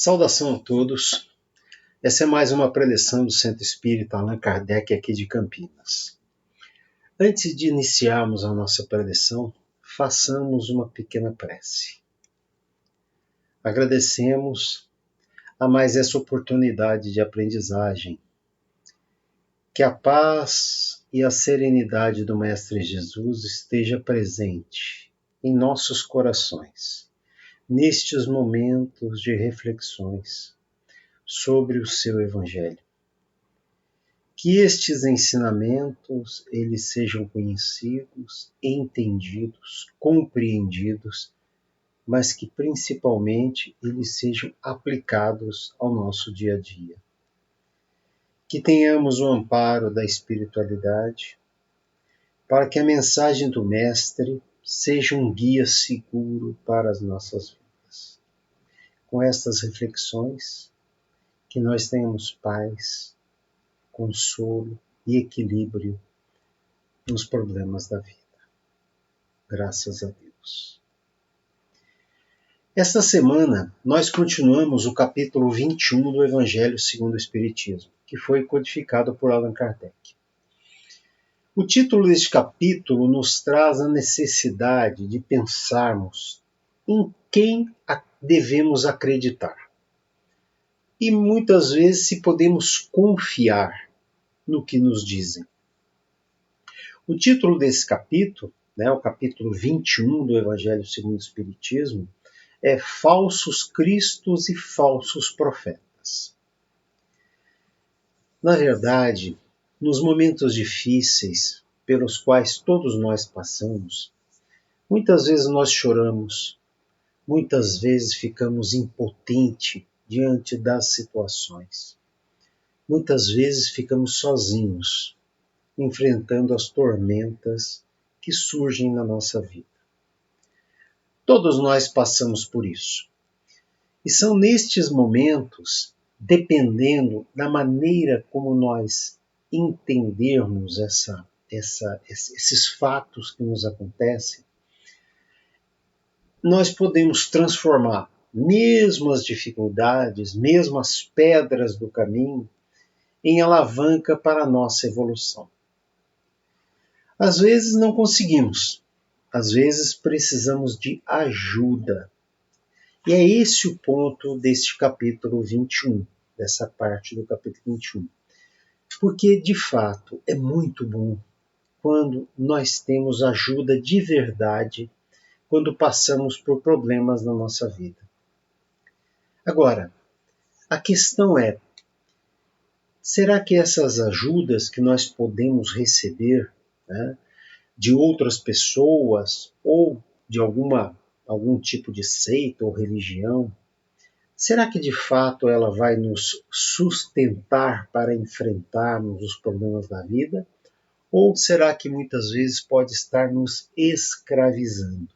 Saudação a todos. Essa é mais uma preleção do Centro Espírita Allan Kardec aqui de Campinas. Antes de iniciarmos a nossa preleção, façamos uma pequena prece. Agradecemos a mais essa oportunidade de aprendizagem. Que a paz e a serenidade do Mestre Jesus esteja presente em nossos corações, nestes momentos de reflexões sobre o seu Evangelho. Que estes ensinamentos eles sejam conhecidos, entendidos, compreendidos, mas que principalmente eles sejam aplicados ao nosso dia a dia. Que tenhamos o amparo da espiritualidade, para que a mensagem do Mestre seja um guia seguro para as nossas vidas. Com estas reflexões, que nós tenhamos paz, consolo e equilíbrio nos problemas da vida. Graças a Deus. Esta semana, nós continuamos o capítulo 21 do Evangelho segundo o Espiritismo, que foi codificado por Allan Kardec. O título deste capítulo nos traz a necessidade de pensarmos em quem devemos acreditar. E muitas vezes se podemos confiar no que nos dizem. O título desse capítulo, o capítulo 21 do Evangelho segundo o Espiritismo, é Falsos Cristos e Falsos Profetas. Na verdade, nos momentos difíceis pelos quais todos nós passamos, muitas vezes nós choramos, muitas vezes ficamos impotentes diante das situações. Muitas vezes ficamos sozinhos, enfrentando as tormentas que surgem na nossa vida. Todos nós passamos por isso. E são nestes momentos, dependendo da maneira como nós entendermos esses fatos que nos acontecem, nós podemos transformar mesmo as dificuldades, mesmo as pedras do caminho, em alavanca para a nossa evolução. Às vezes não conseguimos, às vezes precisamos de ajuda. E é esse o ponto deste capítulo 21, dessa parte do capítulo 21. Porque, de fato, é muito bom quando nós temos ajuda de verdade, quando passamos por problemas na nossa vida. Agora, a questão é, será que essas ajudas que nós podemos receber, de outras pessoas ou de algum tipo de seita ou religião, será que de fato ela vai nos sustentar para enfrentarmos os problemas da vida? Ou será que muitas vezes pode estar nos escravizando?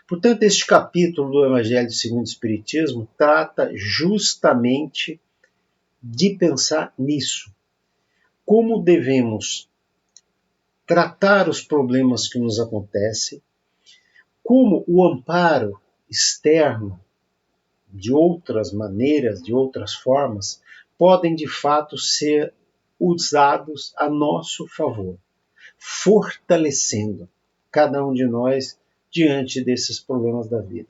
Portanto, este capítulo do Evangelho segundo o Espiritismo trata justamente de pensar nisso. Como devemos tratar os problemas que nos acontecem, como o amparo externo, de outras maneiras, de outras formas, podem de fato ser usados a nosso favor, fortalecendo cada um de nós diante desses problemas da vida.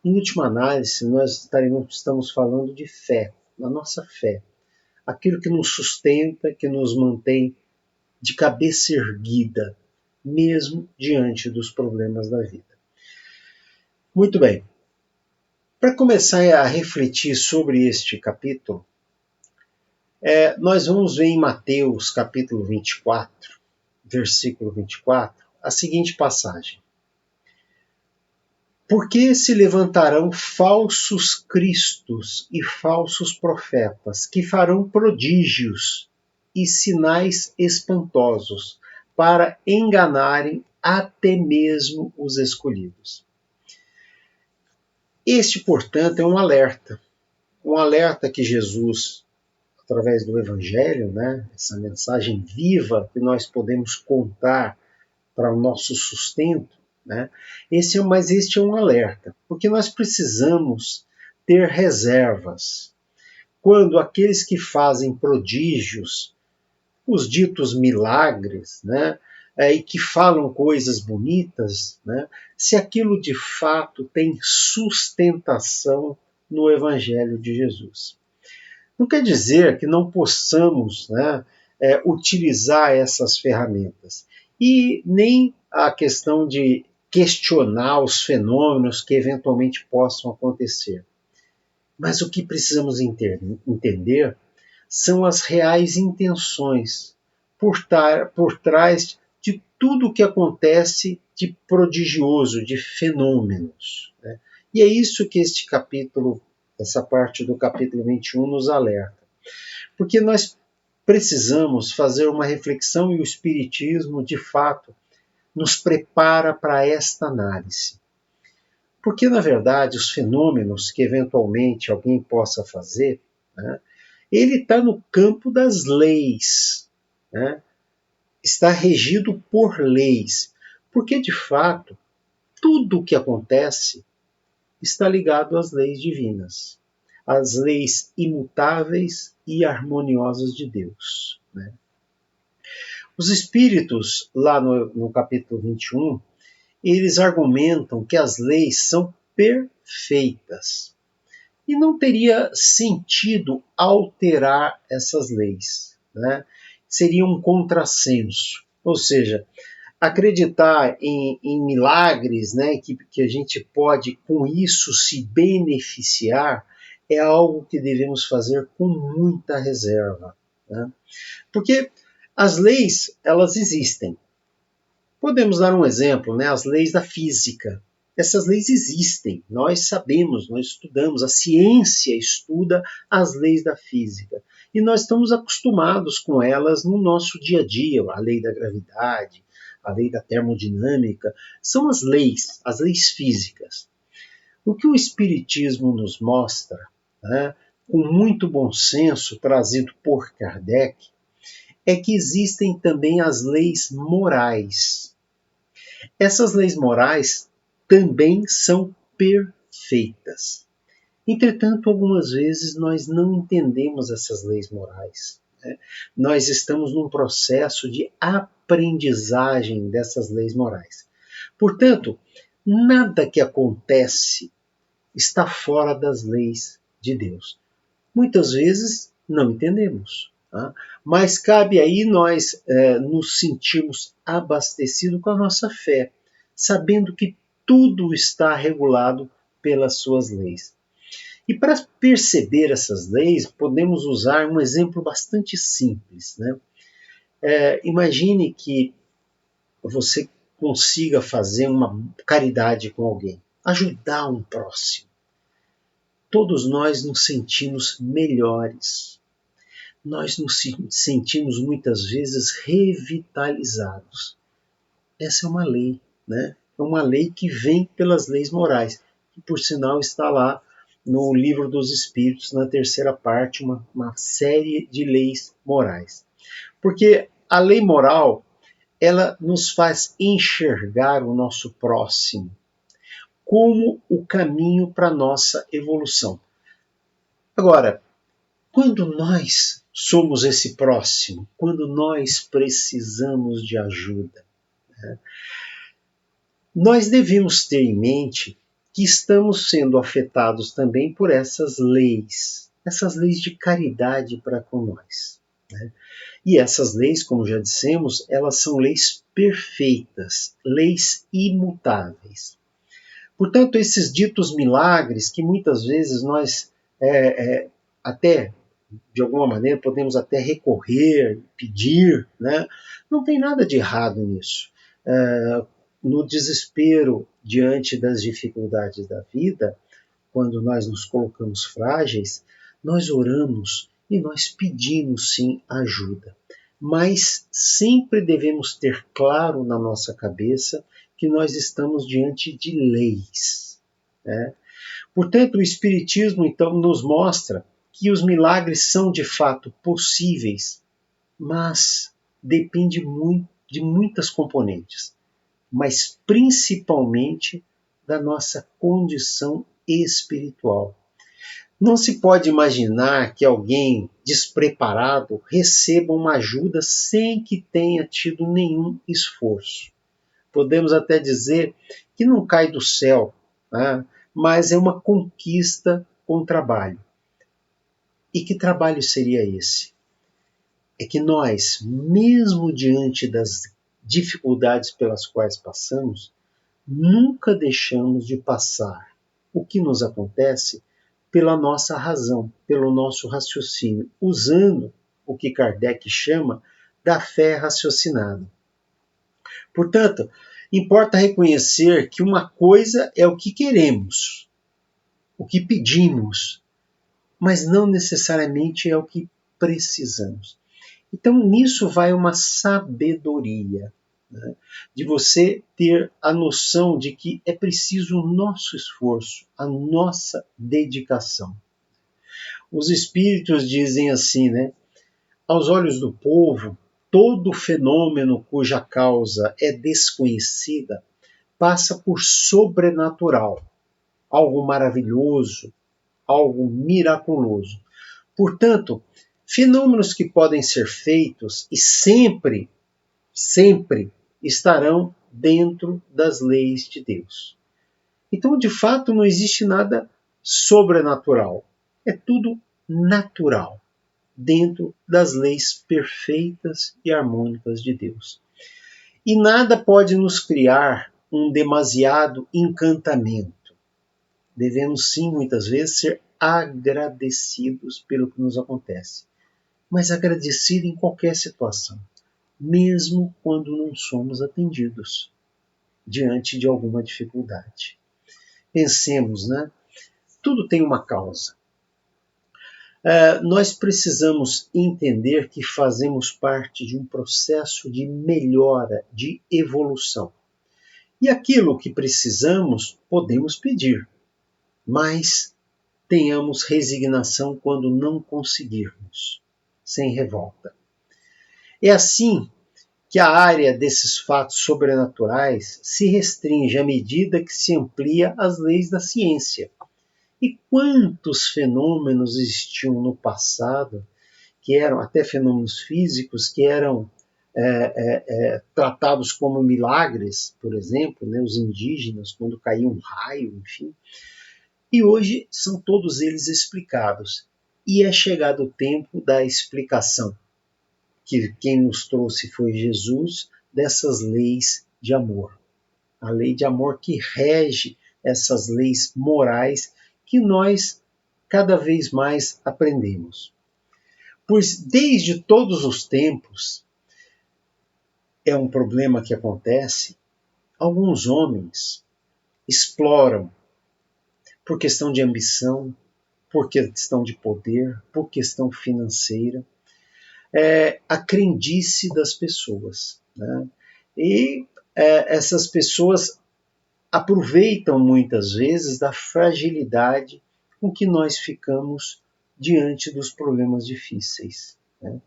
Em última análise, nós estamos falando de fé, da nossa fé, aquilo que nos sustenta, que nos mantém de cabeça erguida, mesmo diante dos problemas da vida. Muito bem. Para começar a refletir sobre este capítulo, nós vamos ver em Mateus capítulo 24, versículo 24, a seguinte passagem. Porque se levantarão falsos cristos e falsos profetas, que farão prodígios e sinais espantosos, para enganarem até mesmo os escolhidos. Este, portanto, é um alerta que Jesus, através do Evangelho, essa mensagem viva que nós podemos contar para o nosso sustento, mas este é um alerta, porque nós precisamos ter reservas. Quando aqueles que fazem prodígios, os ditos milagres, né, e que falam coisas bonitas, né, se aquilo de fato tem sustentação no Evangelho de Jesus. Não quer dizer que não possamos, né, utilizar essas ferramentas. E nem a questão de questionar os fenômenos que eventualmente possam acontecer. Mas o que precisamos entender são as reais intenções por trás de tudo o que acontece de prodigioso, de fenômenos, né? E é isso que este capítulo, essa parte do capítulo 21 nos alerta. Porque nós precisamos fazer uma reflexão e o Espiritismo, de fato, nos prepara para esta análise. Porque, na verdade, os fenômenos que eventualmente alguém possa fazer, né, ele está no campo das leis, né, está regido por leis. Porque, de fato, tudo o que acontece está ligado às leis divinas, às leis imutáveis e harmoniosas de Deus, né? Os espíritos, lá no capítulo 21, eles argumentam que as leis são perfeitas e não teria sentido alterar essas leis, né? Seria um contrassenso. Ou seja, acreditar em milagres, né, que a gente pode com isso se beneficiar, é algo que devemos fazer com muita reserva, né? Porque as leis, elas existem. Podemos dar um exemplo, né, as leis da física. Essas leis existem, nós sabemos, nós estudamos, a ciência estuda as leis da física. E nós estamos acostumados com elas no nosso dia a dia, a lei da gravidade, a lei da termodinâmica, são as leis físicas. O que o Espiritismo nos mostra, né, com muito bom senso, trazido por Kardec, é que existem também as leis morais. Essas leis morais também são perfeitas. Entretanto, algumas vezes nós não entendemos essas leis morais, né? Nós estamos num processo de aprendizagem dessas leis morais. Portanto, nada que acontece está fora das leis de Deus. Muitas vezes não entendemos, tá? Mas cabe aí nós nos sentirmos abastecidos com a nossa fé, sabendo que tudo está regulado pelas suas leis. E para perceber essas leis, podemos usar um exemplo bastante simples, né? Imagine que você consiga fazer uma caridade com alguém, ajudar um próximo. Todos nós nos sentimos melhores. Nós nos sentimos muitas vezes revitalizados. Essa é uma lei, né? É uma lei que vem pelas leis morais, que por sinal está lá no Livro dos Espíritos, na terceira parte, uma série de leis morais. Porque a lei moral, ela nos faz enxergar o nosso próximo como o caminho para a nossa evolução. Agora, quando nós somos esse próximo, quando nós precisamos de ajuda, né, nós devemos ter em mente que estamos sendo afetados também por essas leis de caridade para com nós, né? E essas leis, como já dissemos, elas são leis perfeitas, leis imutáveis. Portanto, esses ditos milagres que muitas vezes nós até, de alguma maneira, podemos até recorrer, pedir, né? Não tem nada de errado nisso. No desespero diante das dificuldades da vida, quando nós nos colocamos frágeis, nós oramos e nós pedimos sim ajuda. Mas sempre devemos ter claro na nossa cabeça que nós estamos diante de leis, né? Portanto, o Espiritismo então nos mostra que os milagres são de fato possíveis, mas depende muito de muitas componentes, mas principalmente da nossa condição espiritual. Não se pode imaginar que alguém despreparado receba uma ajuda sem que tenha tido nenhum esforço. Podemos até dizer que não cai do céu, né? Mas é uma conquista com trabalho. E que trabalho seria esse? É que nós, mesmo diante das dificuldades pelas quais passamos, nunca deixamos de passar o que nos acontece pela nossa razão, pelo nosso raciocínio, usando o que Kardec chama da fé raciocinada. Portanto, importa reconhecer que uma coisa é o que queremos, o que pedimos, mas não necessariamente é o que precisamos. Então, nisso vai uma sabedoria, né? De você ter a noção de que é preciso o nosso esforço, a nossa dedicação. Os espíritos dizem assim, né? Aos olhos do povo, todo fenômeno cuja causa é desconhecida passa por sobrenatural, algo maravilhoso, algo miraculoso. Portanto, fenômenos que podem ser feitos e sempre estarão dentro das leis de Deus. Então, de fato, não existe nada sobrenatural. É tudo natural, dentro das leis perfeitas e harmônicas de Deus. E nada pode nos criar um demasiado encantamento. Devemos sim, muitas vezes, ser agradecidos pelo que nos acontece. Mas agradecido em qualquer situação, mesmo quando não somos atendidos diante de alguma dificuldade. Pensemos, né? Tudo tem uma causa. Nós precisamos entender que fazemos parte de um processo de melhora, de evolução. E aquilo que precisamos, podemos pedir, mas tenhamos resignação quando não conseguirmos, sem revolta. É assim que a área desses fatos sobrenaturais se restringe à medida que se amplia as leis da ciência. E quantos fenômenos existiam no passado, que eram até fenômenos físicos, que eram tratados como milagres, por exemplo, né, os indígenas, quando caía um raio, enfim. E hoje são todos eles explicados. E é chegado o tempo da explicação, que quem nos trouxe foi Jesus, dessas leis de amor. A lei de amor que rege essas leis morais que nós cada vez mais aprendemos. Pois desde todos os tempos é um problema que acontece, alguns homens exploram por questão de ambição, por questão de poder, por questão financeira, a crendice das pessoas, né? E essas pessoas aproveitam muitas vezes da fragilidade com que nós ficamos diante dos problemas difíceis, né?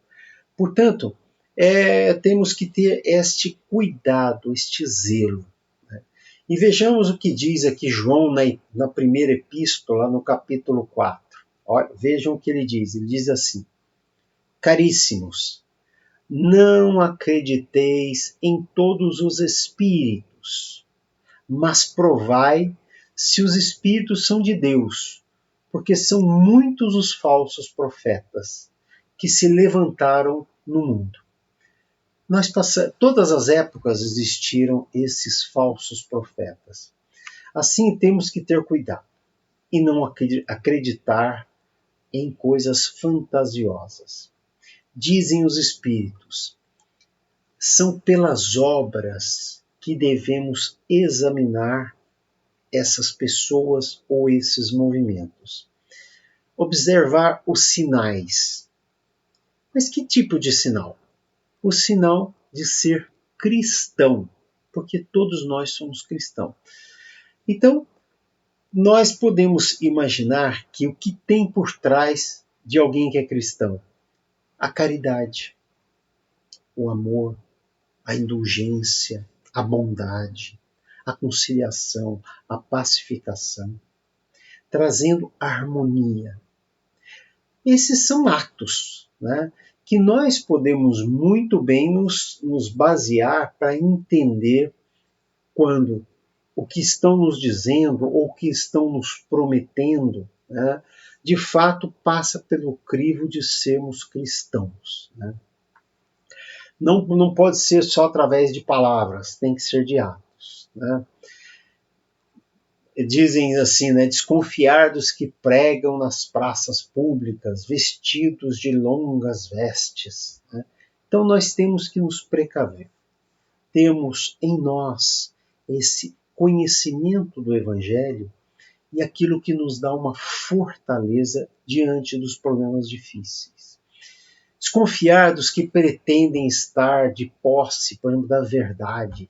Portanto, temos que ter este cuidado, este zelo, né? E vejamos o que diz aqui João na primeira epístola, no capítulo 4. Olha, vejam o que ele diz. Ele diz assim: Caríssimos, não acrediteis em todos os espíritos, mas provai se os espíritos são de Deus, porque são muitos os falsos profetas que se levantaram no mundo. Todas as épocas existiram esses falsos profetas. Assim temos que ter cuidado e não acreditar em coisas fantasiosas. Dizem os espíritos, são pelas obras que devemos examinar essas pessoas ou esses movimentos. Observar os sinais. Mas que tipo de sinal? O sinal de ser cristão, porque todos nós somos cristãos. Então, nós podemos imaginar que o que tem por trás de alguém que é cristão? A caridade, o amor, a indulgência, a bondade, a conciliação, a pacificação. trazendo harmonia. Esses são atos, né, que nós podemos muito bem nos basear para entender quando o que estão nos dizendo ou o que estão nos prometendo, né, de fato passa pelo crivo de sermos cristãos. Né? Não pode ser só através de palavras, tem que ser de atos. Né? Dizem assim, né, desconfiar dos que pregam nas praças públicas, vestidos de longas vestes. Né? Então nós temos que nos precaver. Temos em nós esse conhecimento do Evangelho e aquilo que nos dá uma fortaleza diante dos problemas difíceis. Desconfiar dos que pretendem estar de posse, por exemplo, da verdade.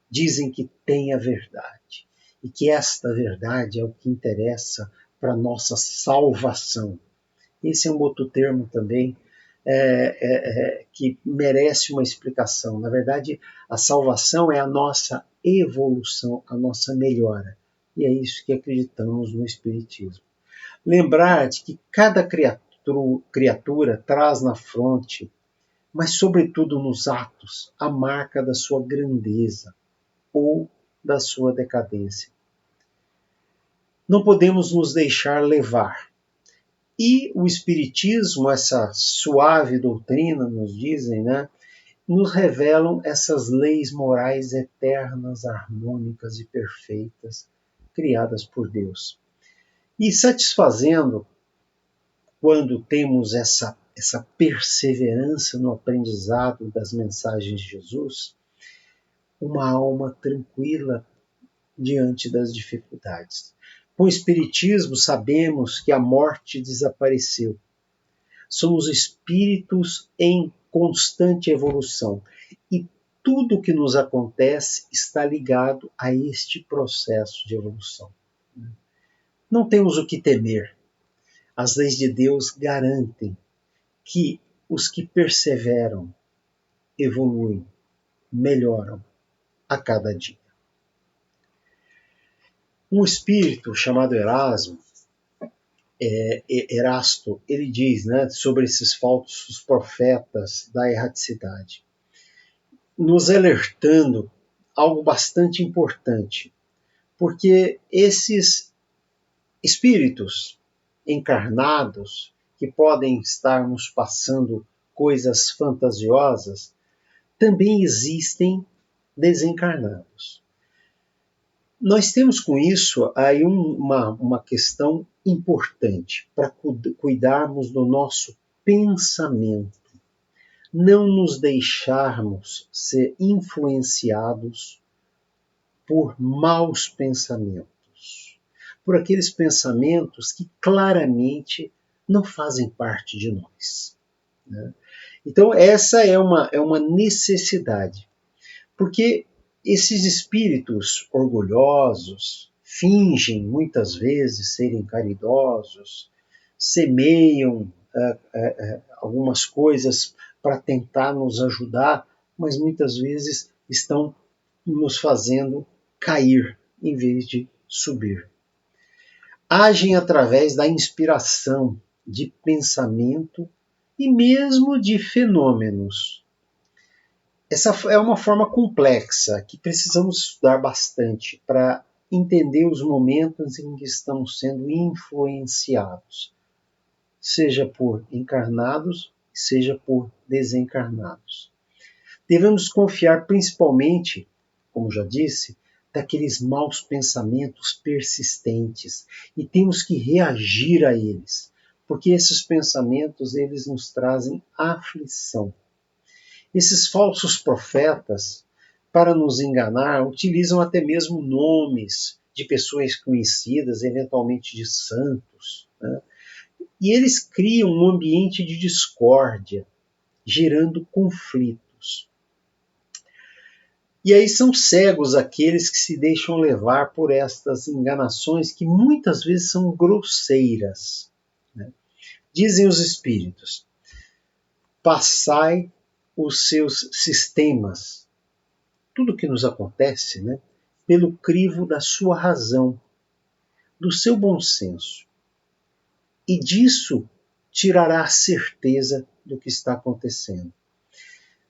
Dizem que têm a verdade e que esta verdade é o que interessa para a nossa salvação. Esse é um outro termo também que merece uma explicação. Na verdade, a salvação é a nossa evolução, a nossa melhora. E é isso que acreditamos no Espiritismo. Lembrar de que cada criatura traz na fronte, mas sobretudo nos atos, a marca da sua grandeza ou da sua decadência. Não podemos nos deixar levar. E o Espiritismo, essa suave doutrina, nos dizem, né, nos revelam essas leis morais eternas, harmônicas e perfeitas, criadas por Deus. E satisfazendo, quando temos essa perseverança no aprendizado das mensagens de Jesus, uma alma tranquila diante das dificuldades. Com o Espiritismo, sabemos que a morte desapareceu. Somos espíritos em constante evolução. E tudo o que nos acontece está ligado a este processo de evolução. Não temos o que temer. As leis de Deus garantem que os que perseveram evoluem, melhoram a cada dia. Um espírito chamado Erasto, ele diz, né, sobre esses falsos profetas da erraticidade, nos alertando algo bastante importante, porque esses espíritos encarnados, que podem estar nos passando coisas fantasiosas, também existem desencarnados. Nós temos com isso aí uma questão importante para cuidarmos do nosso pensamento, não nos deixarmos ser influenciados por maus pensamentos, por aqueles pensamentos que claramente não fazem parte de nós. Né? Então essa é uma necessidade, porque esses espíritos orgulhosos fingem muitas vezes serem caridosos, semeiam algumas coisas para tentar nos ajudar, mas muitas vezes estão nos fazendo cair em vez de subir. Agem através da inspiração, de pensamento e mesmo de fenômenos. Essa é uma forma complexa que precisamos estudar bastante para entender os momentos em que estamos sendo influenciados, seja por encarnados, seja por desencarnados. Devemos confiar principalmente, como já disse, daqueles maus pensamentos persistentes e temos que reagir a eles, porque esses pensamentos eles nos trazem aflição. Esses falsos profetas, para nos enganar, utilizam até mesmo nomes de pessoas conhecidas, eventualmente de santos, né? E eles criam um ambiente de discórdia, gerando conflitos. E aí são cegos aqueles que se deixam levar por estas enganações que muitas vezes são grosseiras. Né? Dizem os espíritos, passai os seus sistemas, tudo que nos acontece, né, pelo crivo da sua razão. do seu bom senso e disso tirará a certeza do que está acontecendo.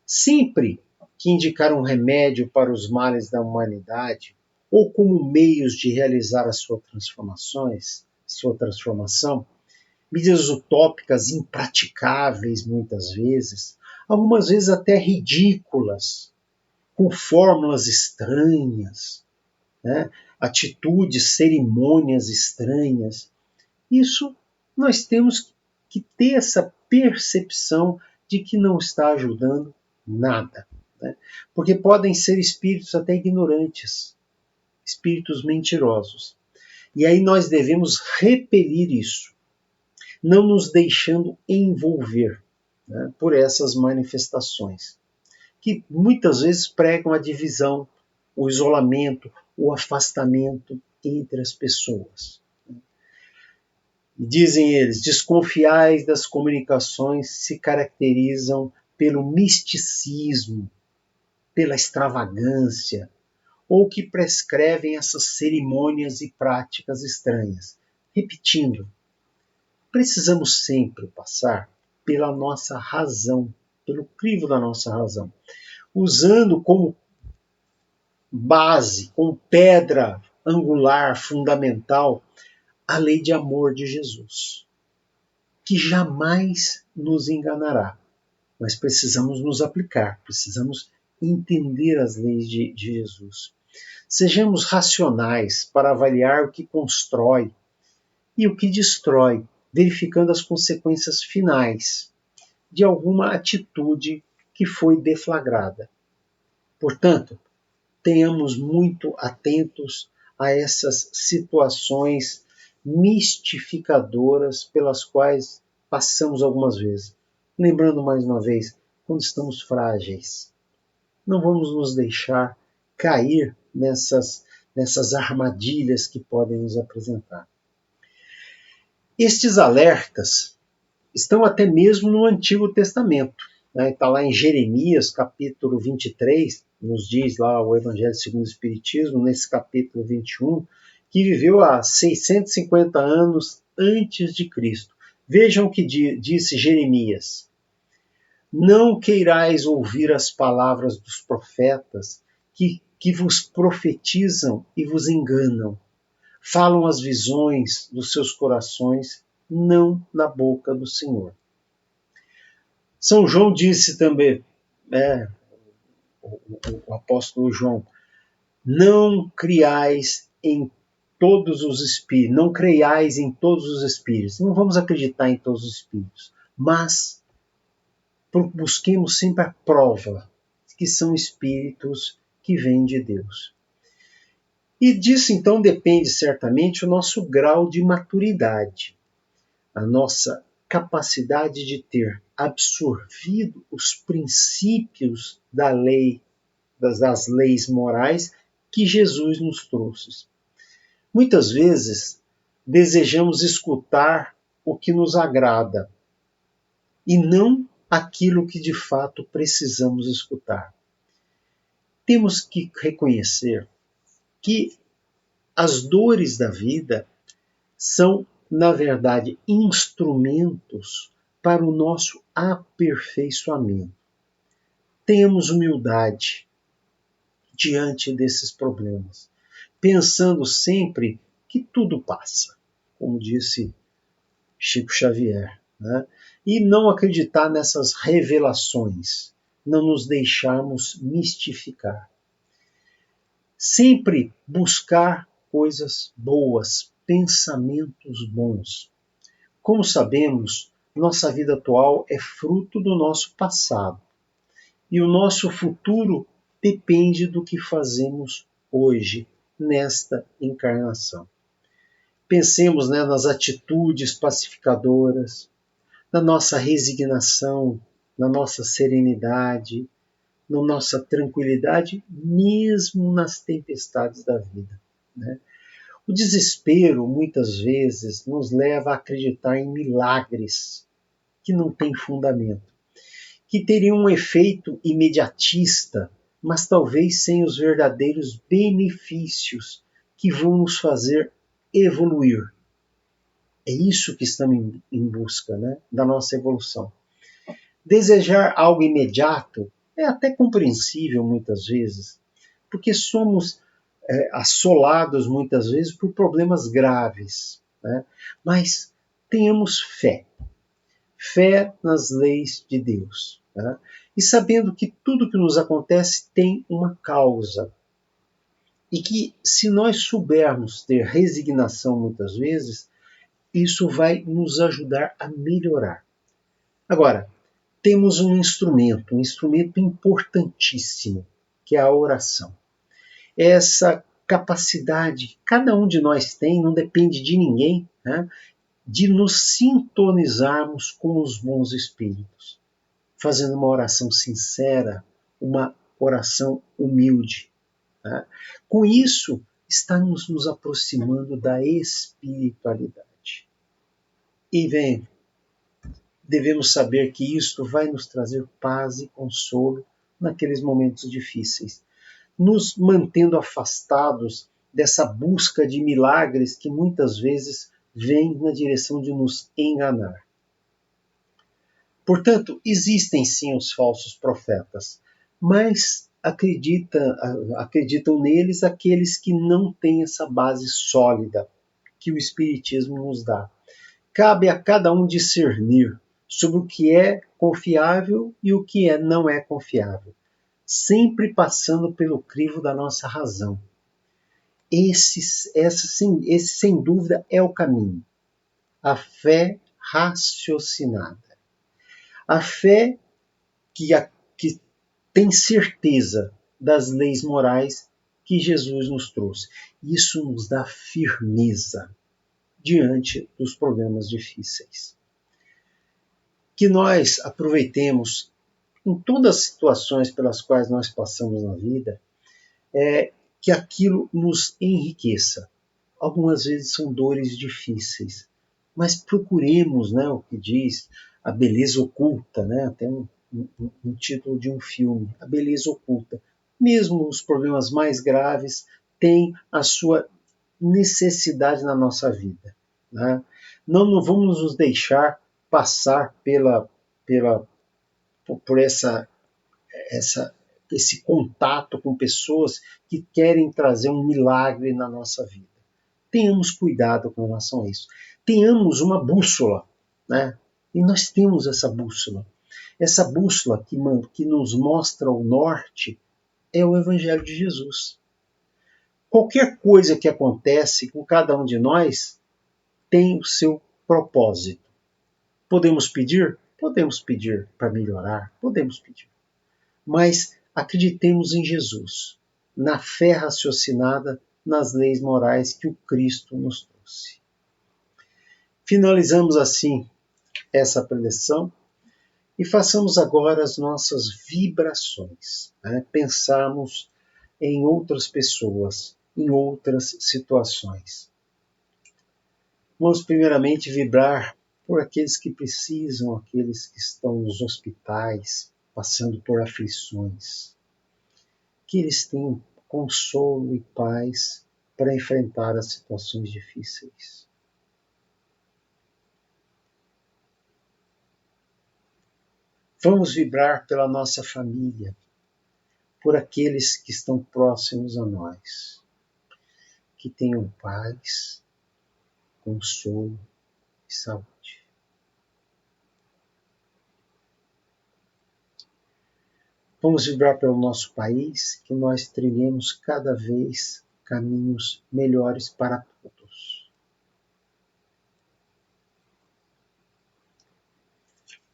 Sempre que indicar um remédio para os males da humanidade ou como meios de realizar a sua transformação, medidas utópicas impraticáveis muitas vezes, algumas vezes até ridículas, com fórmulas estranhas, né? Atitudes, cerimônias estranhas. Isso nós temos que ter essa percepção de que não está ajudando nada, né? Porque podem ser espíritos até ignorantes, espíritos mentirosos. E aí nós devemos repelir isso, não nos deixando envolver, né, por essas manifestações, que muitas vezes pregam a divisão, o isolamento, o afastamento entre as pessoas. E dizem eles, desconfiais das comunicações se caracterizam pelo misticismo, pela extravagância, ou que prescrevem essas cerimônias e práticas estranhas. Repetindo, precisamos sempre passar pela nossa razão, pelo crivo da nossa razão, usando como base, como pedra angular, fundamental, a lei de amor de Jesus, que jamais nos enganará. Mas precisamos nos aplicar, precisamos entender as leis de Jesus. Sejamos racionais para avaliar o que constrói e o que destrói, verificando as consequências finais de alguma atitude que foi deflagrada. Portanto, tenhamos muito atentos a essas situações mistificadoras pelas quais passamos algumas vezes. Lembrando mais uma vez, quando estamos frágeis, não vamos nos deixar cair nessas armadilhas que podem nos apresentar. Estes alertas estão até mesmo no Antigo Testamento. Está lá em Jeremias, capítulo 23, nos diz lá o Evangelho segundo o Espiritismo, nesse capítulo 21, que viveu há 650 anos antes de Cristo. Vejam o que disse Jeremias. Não queirais ouvir as palavras dos profetas que vos profetizam e vos enganam. Falam as visões dos seus corações, não na boca do Senhor. São João disse também, o apóstolo João, não criais em todos os espíritos, não creiais em todos os espíritos. Não vamos acreditar em todos os espíritos, mas busquemos sempre a prova que são espíritos que vêm de Deus. E disso então depende certamente o nosso grau de maturidade, a nossa capacidade de ter absorvido os princípios da lei, das leis morais que Jesus nos trouxe. Muitas vezes desejamos escutar o que nos agrada e não aquilo que de fato precisamos escutar. Temos que reconhecer que as dores da vida são, na verdade, instrumentos para o nosso aperfeiçoamento. Tenhamos humildade diante desses problemas, pensando sempre que tudo passa, como disse Chico Xavier, né? E não acreditar nessas revelações, não nos deixarmos mistificar. Sempre buscar coisas boas, pensamentos bons. Como sabemos, nossa vida atual é fruto do nosso passado. E o nosso futuro depende do que fazemos hoje, nesta encarnação. Pensemos, nas atitudes pacificadoras, na nossa resignação, na nossa serenidade, na nossa tranquilidade, mesmo nas tempestades da vida, né? O desespero, muitas vezes, nos leva a acreditar em milagres que não têm fundamento, que teriam um efeito imediatista, mas talvez sem os verdadeiros benefícios que vão nos fazer evoluir. É isso que estamos em busca, né, da nossa evolução. Desejar algo imediato é até compreensível muitas vezes, porque somos assolados muitas vezes por problemas graves, né? Mas tenhamos fé, fé nas leis de Deus, né? E sabendo que tudo que nos acontece tem uma causa, e que se nós soubermos ter resignação muitas vezes, isso vai nos ajudar a melhorar. Agora, temos um instrumento importantíssimo, que é a oração. Essa capacidade que cada um de nós tem, não depende de ninguém, né, de nos sintonizarmos com os bons espíritos, fazendo uma oração sincera, uma oração humilde. Né. Com isso, estamos nos aproximando da espiritualidade. E vem, devemos saber que isto vai nos trazer paz e consolo naqueles momentos difíceis, nos mantendo afastados dessa busca de milagres que muitas vezes vem na direção de nos enganar. Portanto, existem sim os falsos profetas, mas acreditam neles aqueles que não têm essa base sólida que o Espiritismo nos dá. Cabe a cada um discernir sobre o que é confiável e o que não é confiável, sempre passando pelo crivo da nossa razão. Esse, sem dúvida, é o caminho. A fé raciocinada. A fé que tem certeza das leis morais que Jesus nos trouxe. Isso nos dá firmeza diante dos problemas difíceis. Que nós aproveitemos em todas as situações pelas quais nós passamos na vida, que aquilo nos enriqueça. Algumas vezes são dores difíceis, mas procuremos, né, o que diz a beleza oculta, né, até um título de um filme, a beleza oculta. Mesmo os problemas mais graves têm a sua necessidade na nossa vida. Né? Não vamos nos deixar passar por esse contato com pessoas que querem trazer um milagre na nossa vida. Tenhamos cuidado com relação a isso. Tenhamos uma bússola, né? E nós temos essa bússola. Essa bússola que nos mostra o norte é o Evangelho de Jesus. Qualquer coisa que acontece com cada um de nós tem o seu propósito. Podemos pedir? Podemos pedir para melhorar, podemos pedir. Mas acreditemos em Jesus, na fé raciocinada, nas leis morais que o Cristo nos trouxe. Finalizamos assim essa preleção e façamos agora as nossas vibrações, né? Pensarmos em outras pessoas, em outras situações. Vamos primeiramente vibrar por aqueles que precisam, aqueles que estão nos hospitais, passando por aflições. Que eles tenham consolo e paz para enfrentar as situações difíceis. Vamos vibrar pela nossa família, por aqueles que estão próximos a nós, que tenham paz, consolo e saúde. Vamos vibrar pelo nosso país, que nós trilhemos cada vez caminhos melhores para todos.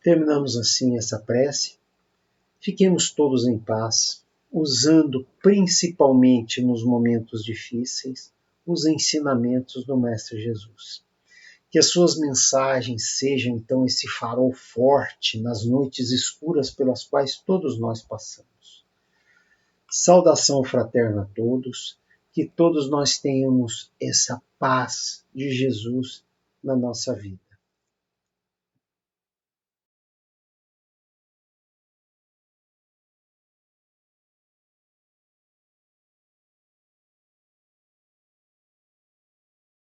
Terminamos assim essa prece. Fiquemos todos em paz, usando principalmente nos momentos difíceis os ensinamentos do Mestre Jesus. Que as suas mensagens sejam então esse farol forte nas noites escuras pelas quais todos nós passamos. Saudação fraterna a todos, que todos nós tenhamos essa paz de Jesus na nossa vida.